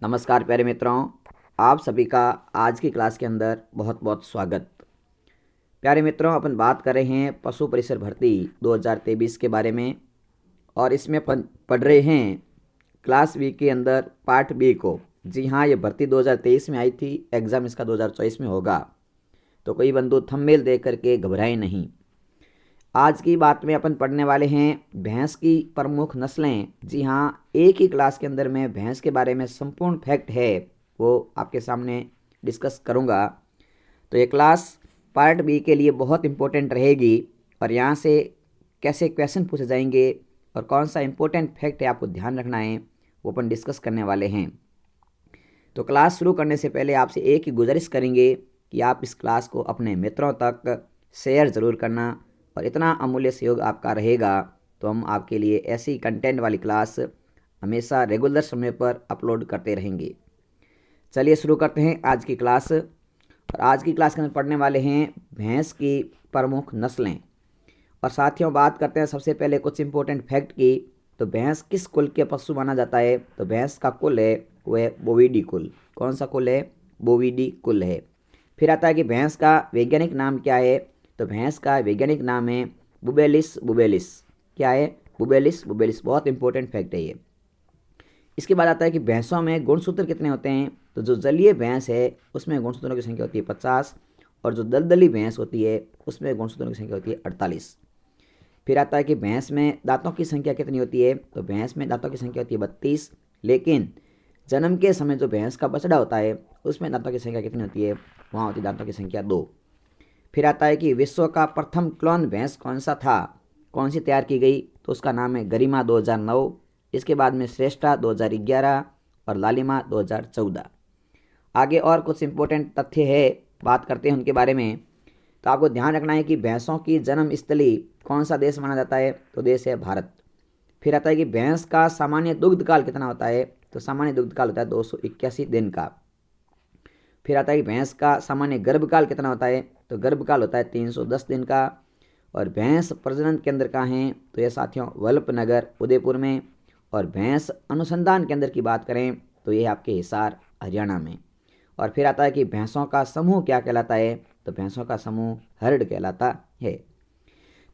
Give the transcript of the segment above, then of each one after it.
नमस्कार प्यारे मित्रों, आप सभी का आज की क्लास के अंदर बहुत बहुत स्वागत। प्यारे मित्रों, अपन बात कर रहे हैं पशु परिसर भर्ती 2023 के बारे में और इसमें अपन पढ़ रहे हैं क्लास बी के अंदर पार्ट बी को। जी हाँ, ये भर्ती 2023 में आई थी, एग्ज़ाम इसका 2024 में होगा, तो कोई बंधु थंबनेल देख करके घबराए नहीं। आज की बात में अपन पढ़ने वाले हैं भैंस की प्रमुख नस्लें। जी हाँ, एक ही क्लास के अंदर मैं भैंस के बारे में संपूर्ण फैक्ट है वो आपके सामने डिस्कस करूँगा। तो ये क्लास पार्ट बी के लिए बहुत इम्पोर्टेंट रहेगी और यहाँ से कैसे क्वेश्चन पूछे जाएंगे और कौन सा इम्पोर्टेंट फैक्ट है आपको ध्यान रखना है वो अपन डिस्कस करने वाले हैं। तो क्लास शुरू करने से पहले आपसे एक ही गुजारिश करेंगे कि आप इस क्लास को अपने मित्रों तक शेयर ज़रूर करना और इतना अमूल्य सहयोग आपका रहेगा तो हम आपके लिए ऐसी कंटेंट वाली क्लास हमेशा रेगुलर समय पर अपलोड करते रहेंगे। चलिए शुरू करते हैं आज की क्लास। और आज की क्लास के अंदर पढ़ने वाले हैं भैंस की प्रमुख नस्लें और साथियों बात करते हैं सबसे पहले कुछ इंपॉर्टेंट फैक्ट की। तो भैंस किस कुल के पशु माना जाता है? तो भैंस का कुल है वो है बोविडी कुल। कौन सा कुल है? बोविडी कुल है। फिर आता है कि भैंस का वैज्ञानिक नाम क्या है? तो भैंस का वैज्ञानिक नाम है बुबेलिस बुबेलिस। क्या है? बुबेलिस बुबेलिस। बहुत इंपॉर्टेंट फैक्ट है ये। इसके बाद आता है कि भैंसों में गुणसूत्र कितने होते हैं? तो जो जलीय भैंस है उसमें गुणसूत्रों की संख्या होती है 50 और जो दलदली भैंस होती है उसमें गुणसूत्रों की संख्या होती है 48। फिर आता है कि भैंस में दांतों की संख्या कितनी होती है? तो भैंस में दांतों की संख्या होती है 32, लेकिन जन्म के समय जो भैंस का बछड़ा होता है उसमें दांतों की संख्या कितनी होती है? वहाँ होती है दांतों की संख्या 2। फिर आता है कि विश्व का प्रथम क्लोन भैंस कौन सा था, कौन सी तैयार की गई? तो उसका नाम है गरिमा 2009। इसके बाद में श्रेष्ठा 2011 और लालिमा 2014। आगे और कुछ इंपॉर्टेंट तथ्य है, बात करते हैं उनके बारे में। तो आपको ध्यान रखना है कि भैंसों की जन्म स्थली कौन सा देश माना जाता है? तो देश है भारत। फिर आता है कि भैंस का सामान्य दुग्ध काल कितना होता है? तो सामान्य दुग्ध काल होता है 281 दिन का। फिर आता है कि भैंस का सामान्य गर्भकाल कितना होता है? तो गर्भकाल होता है 310 दिन का। और भैंस प्रजनन केंद्र कहाँ हैं? तो ये साथियों वल्लभनगर उदयपुर में। और भैंस अनुसंधान केंद्र की बात करें तो ये आपके हिसार हरियाणा में। और फिर आता है कि भैंसों का समूह क्या कहलाता है? तो भैंसों का समूह हर्ड कहलाता है।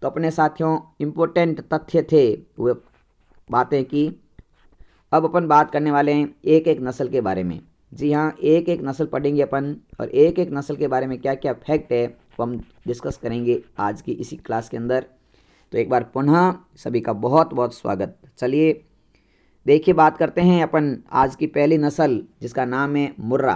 तो अपने साथियों इम्पोर्टेंट तथ्य थे वो बातें की। अब अपन बात करने वाले हैं एक एक नस्ल के बारे में। जी हाँ, एक एक नस्ल पढ़ेंगे अपन और एक एक नस्ल के बारे में क्या क्या फैक्ट है वो हम डिस्कस करेंगे आज की इसी क्लास के अंदर। तो एक बार पुनः सभी का बहुत बहुत स्वागत। चलिए देखिए, बात करते हैं अपन आज की पहली नस्ल जिसका नाम है मुर्रा।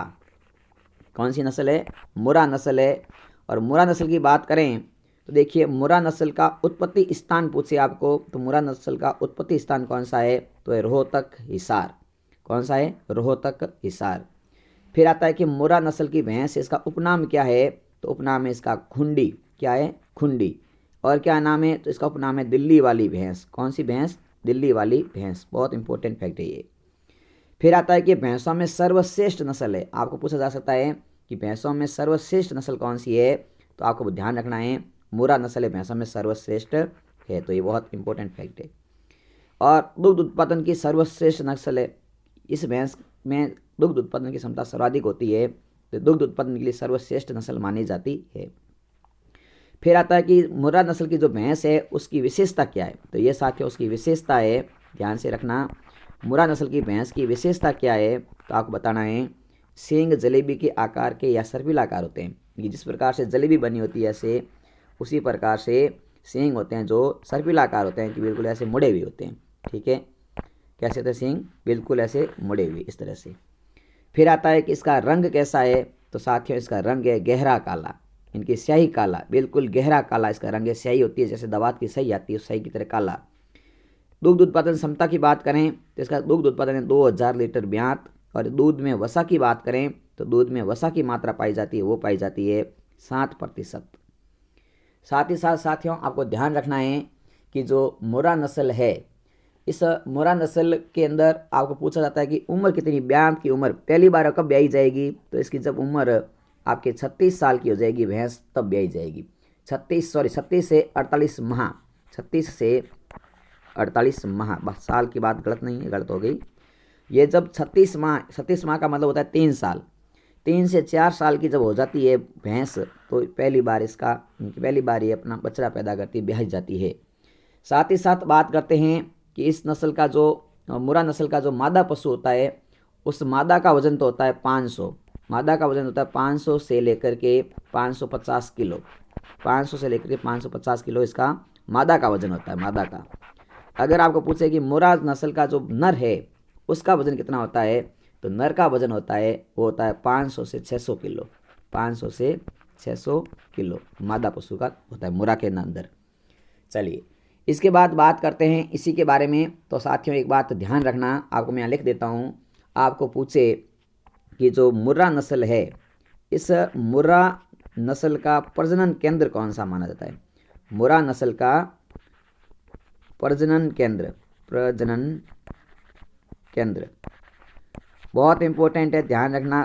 कौन सी नस्ल है? मुर्रा नस्ल है। और मुर्रा नस्ल की बात करें तो देखिए, मुर्रा नस्ल का उत्पत्ति स्थान पूछे आपको तो मुर्रा नस्ल का उत्पत्ति स्थान कौन सा है? तो है रोहतक हिसार। कौन सा है? रोहतक हिसार। फिर आता है कि मुर्रा नस्ल की भैंस इसका उपनाम क्या है? तो उपनाम है इसका खुंडी। क्या है? खुंडी। और क्या नाम है? तो इसका उपनाम है दिल्ली वाली भैंस। कौन सी भैंस? दिल्ली वाली भैंस। बहुत इंपॉर्टेंट फैक्ट है ये। फिर आता है कि भैंसों में सर्वश्रेष्ठ नस्ल है। आपको पूछा जा सकता है कि भैंसों में सर्वश्रेष्ठ नस्ल कौन सी है? तो आपको ध्यान रखना है मुर्रा नस्ल है भैंसों में सर्वश्रेष्ठ है। तो ये बहुत इंपॉर्टेंट फैक्ट है। और दुग्ध उत्पादन की सर्वश्रेष्ठ नस्ल है। इस भैंस में दुग्ध उत्पादन की क्षमता सर्वाधिक होती है, तो दुग्ध उत्पादन के लिए सर्वश्रेष्ठ नस्ल मानी जाती है। फिर आता है कि मुर्रा नस्ल की जो भैंस है उसकी विशेषता क्या है? तो ये साथियों उसकी विशेषता है, ध्यान से रखना, मुर्रा नस्ल की भैंस की विशेषता क्या है? तो आपको बताना है सींग जलेबी के आकार के या सर्पिल आकार होते हैं। ये जिस प्रकार से जलेबी बनी होती है ऐसे उसी प्रकार से सींग होते हैं जो सर्पिल आकार होते हैं कि बिल्कुल ऐसे मुड़े हुए होते हैं। ठीक है, कैसे होते हैं सींग? बिल्कुल ऐसे मुड़े हुए इस तरह से। फिर आता है कि इसका रंग कैसा है? तो साथियों इसका रंग है गहरा काला। इनकी स्याही काला, बिल्कुल गहरा काला इसका रंग है। स्याही होती है जैसे दवात की स्याही आती है उस स्याही की तरह काला। दुग्ध उत्पादन क्षमता की बात करें तो इसका दुग्ध उत्पादन है 2000 लीटर ब्यात। और दूध में वसा की बात करें तो दूध में वसा की मात्रा पाई जाती है वो पाई जाती है 7%। साथ ही साथ साथियों आपको ध्यान रखना है कि जो मुर्रा नस्ल है इस मुर्रा नस्ल के अंदर आपको पूछा जाता है कि उम्र कितनी, ब्यात की उम्र पहली बार कब ब्याई जाएगी? तो इसकी जब उम्र आपके 36 साल की हो जाएगी भैंस तब ब्याई जाएगी। 36 से 48 माह, 36 से 48 माह, बस साल की बात गलत नहीं है, गलत हो गई। ये जब 36 माह का मतलब होता है 3 साल, 3 से 4 साल की जब हो जाती है भैंस, तो पहली बार ये अपना बछड़ा पैदा करती है, ब्याही जाती है। साथ ही साथ बात करते हैं कि इस नस्ल का जो मुर्रा नस्ल का जो मादा पशु होता है, उस मादा का वजन तो होता है 500, मादा का वजन होता है 500 से लेकर के 550 किलो, 500 से लेकर के 550 किलो इसका मादा का वजन होता है, मादा का। अगर आपको पूछे कि मुर्रा नस्ल का जो नर है उसका वजन कितना होता है, तो नर का वजन होता है, वो होता है 500 से 600 किलो, 500 से 600 किलो मादा पशु का होता है मुर्रा के अंदर। चलिए इसके बाद बात करते हैं इसी के बारे में। तो साथियों एक बात ध्यान रखना, आपको मैं यहाँ लिख देता हूँ। आपको पूछे कि जो मुर्रा नस्ल है, इस मुर्रा नस्ल का प्रजनन केंद्र कौन सा माना जाता है? मुर्रा नस्ल का प्रजनन केंद्र बहुत इंपॉर्टेंट है, ध्यान रखना।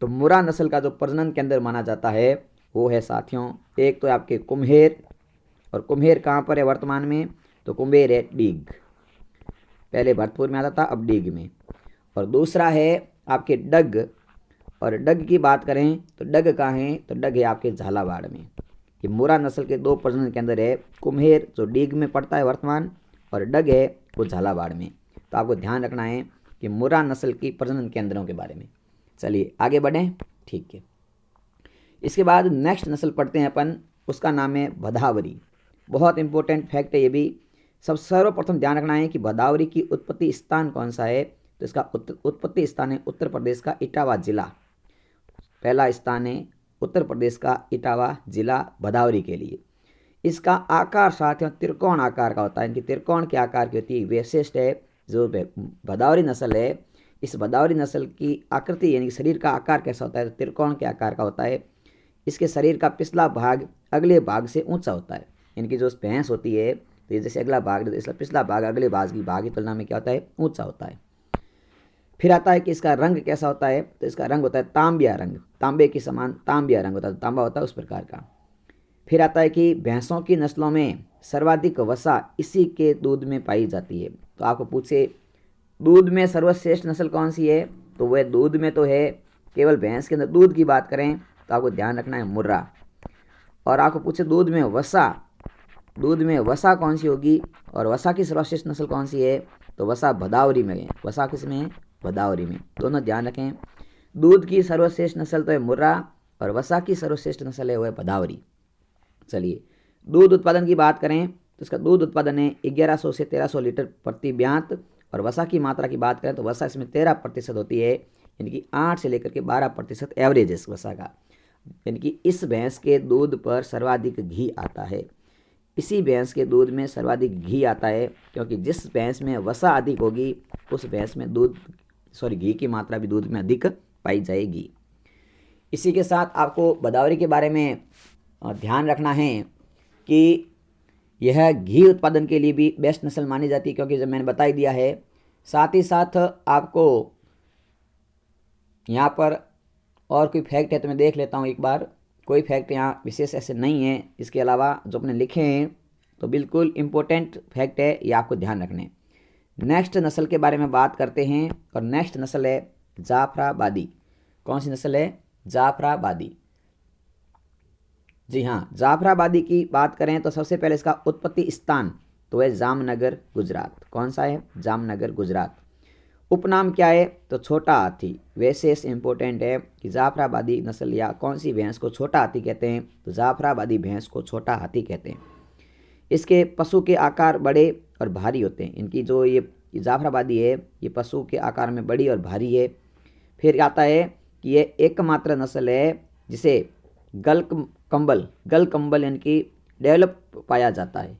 तो मुर्रा नस्ल का जो प्रजनन केंद्र माना जाता है वो है साथियों, एक तो आपके कुम्हेर, और कुम्हेर कहाँ पर है वर्तमान में? तो कुम्हेर है डीग, पहले भरतपुर में आता था, अब डीग में। और दूसरा है आपके डग, और डग की बात करें तो डग कहाँ है? तो डग है आपके झालावाड़ में। ये मुर्रा नस्ल के 2 प्रजनन केंद्र है, कुम्हेर जो डीग में पड़ता है वर्तमान, और डग है वो झालावाड़ में। तो आपको ध्यान रखना है कि मुर्रा नस्ल की प्रजनन केंद्रों के बारे में। चलिए आगे बढ़ें, ठीक है। इसके बाद नेक्स्ट नस्ल पढ़ते हैं अपन, उसका नाम है भदावरी। बहुत इंपॉर्टेंट फैक्ट है ये भी। सर्वप्रथम ध्यान रखना है कि भदावरी की उत्पत्ति स्थान कौन सा है? तो इसका उत्पत्ति स्थान है उत्तर प्रदेश का इटावा जिला। पहला स्थान है उत्तर प्रदेश का इटावा जिला भदावरी के लिए। इसका आकार साथियों त्रिकोण आकार का होता है, इनकी त्रिकोण के आकार की होती है। विशिष्ट है जो भदावरी नस्ल है, इस भदावरी नस्ल की आकृति यानी शरीर का आकार कैसा होता है? तो त्रिकोण के आकार का होता है। इसके शरीर का पिछला भाग अगले भाग से ऊंचा होता है। इनकी जो भैंस होती है, तो ये जैसे अगला भाग, इसका पिछला भाग अगले भाग की तुलना में क्या होता है? ऊंचा होता है। फिर आता है कि इसका रंग कैसा होता है? तो इसका रंग होता है तांबिया रंग, तांबे के समान तांबिया रंग होता है, तांबा होता है उस प्रकार का। फिर आता है कि भैंसों की नस्लों में सर्वाधिक वसा इसी के दूध में पाई जाती है। तो आपको पूछे दूध में सर्वश्रेष्ठ नस्ल कौन सी है? तो वह दूध में तो है, केवल भैंस के अंदर दूध की बात करें तो आपको ध्यान रखना है मुर्रा। और आपको पूछे दूध में वसा कौन सी होगी, और वसा की सर्वश्रेष्ठ नस्ल कौन सी है? तो वसा भदावरी में है। वसा किस में है? भदावरी में। दोनों ध्यान रखें, दूध की सर्वश्रेष्ठ नस्ल तो है मुर्रा, और वसा की सर्वश्रेष्ठ नस्ल है वह भदावरी। चलिए दूध उत्पादन की बात करें तो इसका दूध उत्पादन है 1100 से 1300 लीटर प्रति ब्यात। और वसा की मात्रा की बात करें तो वसा इसमें 13% होती है, यानी कि 8 से लेकर के 12% एवरेज है इस वसा का। यानी कि इस भैंस के दूध पर सर्वाधिक घी आता है, इसी भैंस के दूध में सर्वाधिक घी आता है, क्योंकि जिस भैंस में वसा अधिक होगी उस भैंस में घी की मात्रा भी दूध में अधिक पाई जाएगी। इसी के साथ आपको भदावरी के बारे में ध्यान रखना है कि यह घी उत्पादन के लिए भी बेस्ट नस्ल मानी जाती है, क्योंकि जब मैंने बता ही दिया है। साथ ही साथ आपको यहाँ पर और कोई फैक्ट है तो मैं देख लेता हूँ एक बार। कोई फैक्ट यहाँ विशेष ऐसे नहीं है, इसके अलावा जो अपने लिखे हैं तो बिल्कुल इम्पोर्टेंट फैक्ट है, ये आपको ध्यान रखने। नेक्स्ट नस्ल के बारे में बात करते हैं, और नेक्स्ट नस्ल है जाफराबादी। कौन सी नस्ल है? जाफराबादी। जी हाँ, जाफराबादी की बात करें तो सबसे पहले इसका उत्पत्ति स्थान तो है जामनगर गुजरात। कौन सा है? जामनगर गुजरात। उपनाम क्या है? तो छोटा हाथी। वैसे इंपॉर्टेंट है कि जाफराबादी नस्ल या कौन सी भैंस को छोटा हाथी कहते हैं? तो जाफराबादी भैंस को छोटा हाथी कहते हैं। इसके पशु के आकार बड़े और भारी होते हैं। इनकी जो ये जाफराबादी है, ये पशु के आकार में बड़ी और भारी है। फिर आता है कि ये एकमात्र नस्ल है जिसे गल कंबल यानी कि डेवलप पाया जाता है।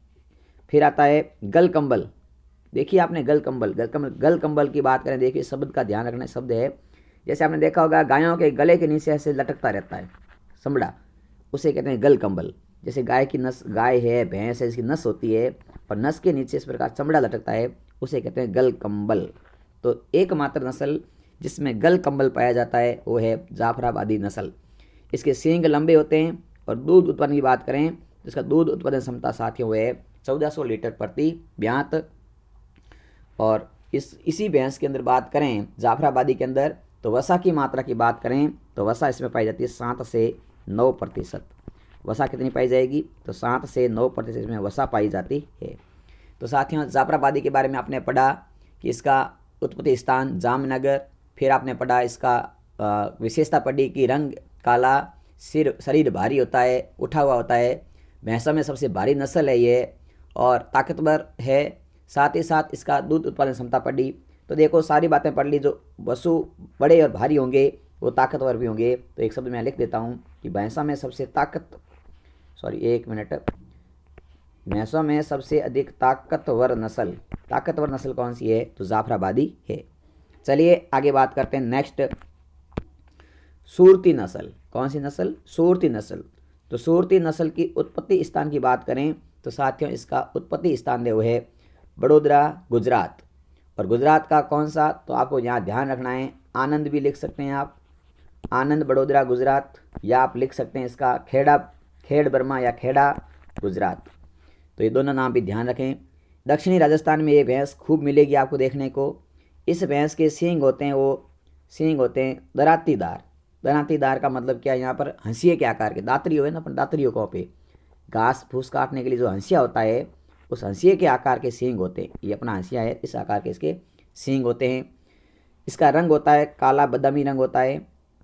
फिर आता है गल कंबल। देखिए आपने गल कंबल की बात करें, देखिए शब्द का ध्यान रखना। शब्द है जैसे आपने देखा होगा गायों के गले के नीचे ऐसे लटकता रहता है चमड़ा, उसे कहते हैं गल कंबल। जैसे गाय है, भैंस है, इसकी नस होती है और नस के नीचे इस प्रकार चमड़ा लटकता है, उसे कहते हैं गल कंबल। तो एकमात्र नस्ल जिसमें गल कंबल पाया जाता है वो है जाफराबादी नस्ल। इसके सींग लंबे होते हैं। और दूध उत्पादन की बात करें तो इसका दूध उत्पादन क्षमता साथियों है 1400 लीटर प्रति ब्यात। और इसी भैंस के अंदर बात करें जाफराबादी के अंदर, तो वसा की मात्रा की बात करें तो वसा इसमें पाई जाती है 7 से 9%। वसा कितनी पाई जाएगी? तो 7 से 9% इसमें वसा पाई जाती है। तो साथियों, जाफराबादी के बारे में आपने पढ़ा कि इसका उत्पत्ति स्थान जामनगर, फिर आपने पढ़ा इसका विशेषता पढ़ी कि रंग काला, शरीर भारी होता है, उठा हुआ होता है, भैंसों में सबसे भारी नस्ल है ये और ताकतवर है। साथ ही साथ इसका दूध उत्पादन क्षमता पढ़ी। तो देखो सारी बातें पढ़ ली, जो पशु बड़े और भारी होंगे वो ताकतवर भी होंगे। तो एक शब्द मैं लिख देता हूँ कि भैंसों में सबसे भैंसों में सबसे अधिक ताकतवर नस्ल कौन सी है? तो जाफराबादी है। चलिए आगे बात करते हैं नेक्स्ट, सूरती नस्ल। कौन सी नस्ल? सूरती नस्ल। तो सूरती नस्ल की उत्पत्ति स्थान की बात करें तो साथियों इसका उत्पत्ति स्थान वो है बड़ोदरा, गुजरात। और गुजरात का कौन सा? तो आपको यहाँ ध्यान रखना है, आनंद भी लिख सकते हैं आप, आनंद बड़ोदरा गुजरात, या आप लिख सकते हैं इसका खेड़ बर्मा या खेड़ा गुजरात। तो ये दोनों नाम भी ध्यान रखें। दक्षिणी राजस्थान में ये भैंस खूब मिलेगी आपको देखने को। इस भैंस के सींग होते हैं दरातीदार। दरातीदार का मतलब क्या है? यहाँ पर हंसिये के आकार के, दातरी हुए ना अपन दातरियों को पे घास फूस काटने के लिए जो हंसिया होता है, उस हंसिये के आकार के सींग होते हैं। ये अपना हंसिया है, इस आकार के इसके सींग होते हैं। इसका रंग होता है काला बदामी रंग होता है।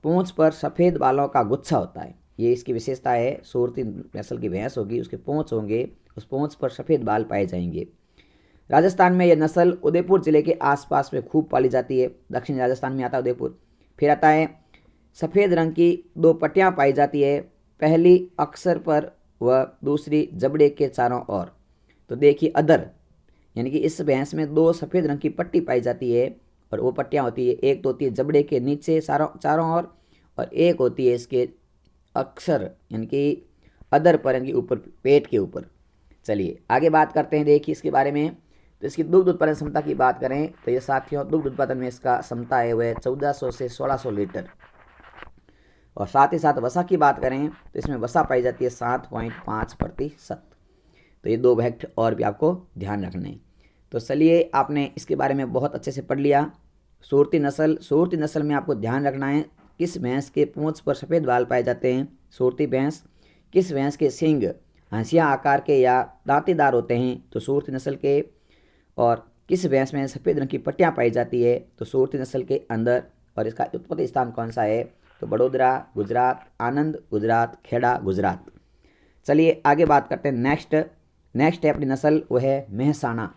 पूंछ पर सफ़ेद बालों का गुच्छा होता है, ये इसकी विशेषता है। सूरती नस्ल की भैंस होगी, उसके पूंछ होंगे, उस पूंछ पर सफ़ेद बाल पाए जाएंगे। राजस्थान में यह नस्ल उदयपुर जिले के आसपास में खूब पाली जाती है। दक्षिणी राजस्थान में आता है उदयपुर। फिर आता है सफ़ेद रंग की 2 पट्टियाँ पाई जाती है, पहली अक्सर पर व दूसरी जबड़े के चारों ओर। तो देखिए अदर, यानी कि इस भैंस में 2 सफ़ेद रंग की पट्टी पाई जाती है और वो पट्टियाँ होती है, एक तो होती है जबड़े के नीचे चारों ओर और एक होती है इसके अक्सर यानी कि अदर पर, यानी कि ऊपर पेट के ऊपर। चलिए आगे बात करते हैं, देखिए इसके बारे में। तो इसकी दुग्ध उत्पादन क्षमता की बात करें तो ये साथियों दुग्ध उत्पादन में इसका क्षमता है वह 1400 से 1600 लीटर। और साथ ही साथ वसा की बात करें तो इसमें वसा पाई जाती है 7.5%। तो ये 2 फैक्ट और भी आपको ध्यान रखने। तो चलिए आपने इसके बारे में बहुत अच्छे से पढ़ लिया। सूरती नस्ल में आपको ध्यान रखना है किस भैंस के पूंछ पर सफ़ेद बाल पाए जाते हैं, सूरती भैंस। किस भैंस के सींग हंसिया आकार के या दांतेदार होते हैं, तो सूरती नस्ल के। और किस भैंस में सफ़ेद रंग की पट्टियाँ पाई जाती है, तो सूरती नस्ल के अंदर। और इसका उत्पत्ति स्थान कौन सा है? तो बड़ोदरा गुजरात, आनंद गुजरात, खेड़ा गुजरात। चलिए आगे बात करते हैं नेक्स्ट है अपनी नस्ल, वो है मेहसाणा।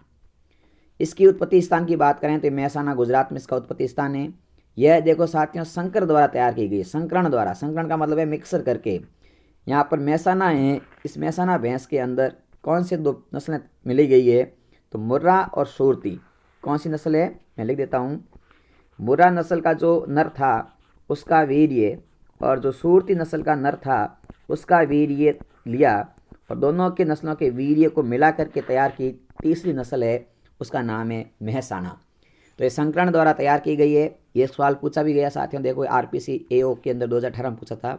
इसकी उत्पत्ति स्थान की बात करें तो मेहसाणा गुजरात में इसका उत्पत्ति स्थान है। यह देखो साथियों संकर द्वारा तैयार की गई, संकरण का मतलब है मिक्सर करके। यहाँ पर मेहसाणा है, इस मेहसाणा भैंस के अंदर कौन से 2 नस्लें मिली गई है? तो मुर्रा और सूरती। कौन सी नस्ल है? मैं लिख देता हूँ। मुर्रा नस्ल का जो नर था उसका वीर्य और जो सूरती नस्ल का नर था उसका वीर्य लिया और दोनों के नस्लों के वीर्य को मिला करके तैयार की तीसरी नस्ल है, उसका नाम है मेहसाणा। तो ये संकरण द्वारा तैयार की गई है। ये सवाल पूछा भी गया साथियों, देखो RPC AO के अंदर 2018 में पूछा था।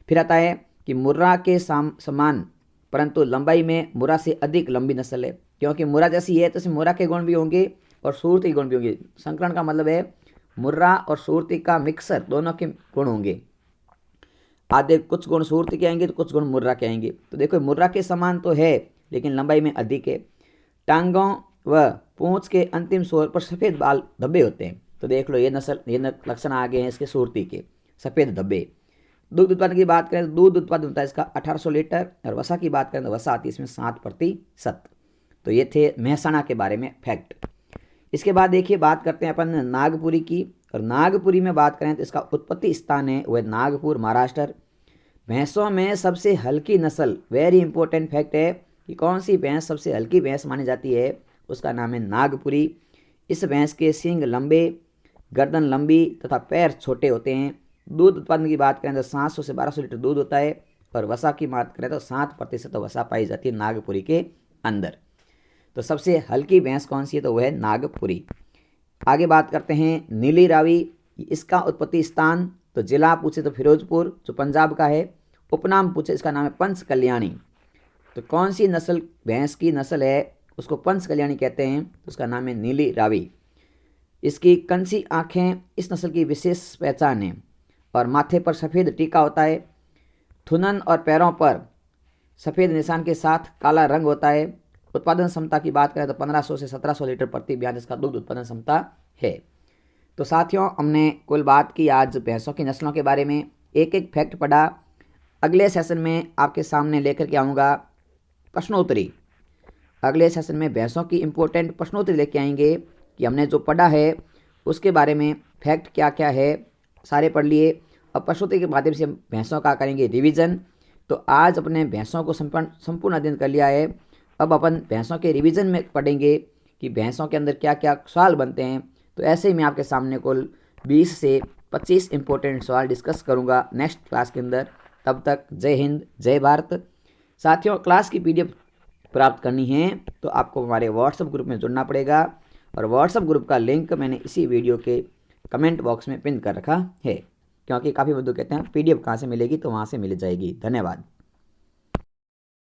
फिर आता है कि मुर्रा के समान परंतु लंबाई में मुर्रा से अधिक लंबी नस्ल है, क्योंकि मुर्रा जैसी है तो इसमें मुर्रा के गुण भी होंगे और सूरती के गुण भी होंगे। संकरण का मतलब है मुर्रा और सूरती का मिक्सर, दोनों के गुण होंगे। आधे कुछ गुण सूरती के आएंगे तो कुछ गुण मुर्रा के आएंगे। तो देखो मुर्रा के समान तो है लेकिन लंबाई में अधिक है। टांगों व पूंछ के अंतिम छोर पर सफ़ेद बाल धब्बे होते हैं। तो देख लो ये लक्षण आ गए हैं इसके सूरती के, सफ़ेद धब्बे। दूध उत्पादन की बात करें तो दूध उत्पादन होता है इसका 1800 लीटर और वसा की बात करें तो वसा आती है इसमें 7%। तो ये थे मेहसाणा के बारे में फैक्ट। इसके बाद देखिए बात करते हैं अपन नागपुरी की। और नागपुरी में बात करें तो इसका उत्पत्ति स्थान है वह नागपुर, महाराष्ट्र। भैंसों में सबसे हल्की नस्ल, वेरी इंपॉर्टेंट फैक्ट है कि कौन सी भैंस सबसे हल्की भैंस मानी जाती है, उसका नाम है नागपुरी। इस भैंस के सींग लंबे, गर्दन लंबी तथा पैर छोटे होते हैं। दूध उत्पादन की बात करें तो 700 से 1200 लीटर दूध होता है और वसा की बात करें तो 7% वसा पाई जाती है नागपुरी के अंदर। तो सबसे हल्की भैंस कौन सी है, तो वह है नागपुरी। आगे बात करते हैं नीली रावी। इसका उत्पत्ति स्थान तो जिला पूछे तो फिरोजपुर जो पंजाब का है। उपनाम पूछे इसका नाम है पंच कल्याणी। तो कौन सी नस्ल भैंस की नस्ल है उसको पंच कल्याणी कहते हैं, तो उसका नाम है नीली रावी। इसकी कंसी आँखें इस नस्ल की विशेष पहचान है और माथे पर सफ़ेद टीका होता है। थुनन और पैरों पर सफ़ेद निशान के साथ काला रंग होता है। उत्पादन क्षमता की बात करें तो 1500 से 1700 लीटर प्रति ब्याज इसका दुग्ध उत्पादन क्षमता है। तो साथियों, हमने कुल बात की आज भैंसों की नस्लों के बारे में, एक एक फैक्ट पढ़ा। अगले सेशन में आपके सामने लेकर के आऊँगा प्रश्नोत्तरी। अगले सेशन में भैंसों की इम्पोर्टेंट प्रश्नोत्तरी लेके आएंगे कि हमने जो पढ़ा है उसके बारे में फैक्ट क्या क्या है, सारे पढ़ लिए। अब प्रश्नोत्तरी के माध्यम से हम भैंसों का करेंगे रिवीजन। तो आज अपने भैंसों को संपूर्ण अध्ययन कर लिया है। अब अपन भैंसों के रिवीजन में पढ़ेंगे कि भैंसों के अंदर क्या क्या सवाल बनते हैं। तो ऐसे ही मैं आपके सामने कुल 20 से 25 इंपॉर्टेंट सवाल डिस्कस करूंगा नेक्स्ट क्लास के अंदर। तब तक जय हिंद, जय भारत। साथियों, क्लास की PDF प्राप्त करनी है तो आपको हमारे व्हाट्सएप ग्रुप में जुड़ना पड़ेगा और व्हाट्सएप ग्रुप का लिंक मैंने इसी वीडियो के कमेंट बॉक्स में पिन कर रखा है, क्योंकि काफ़ी बंधु कहते हैं PDF कहाँ से मिलेगी, तो वहाँ से मिल जाएगी। धन्यवाद।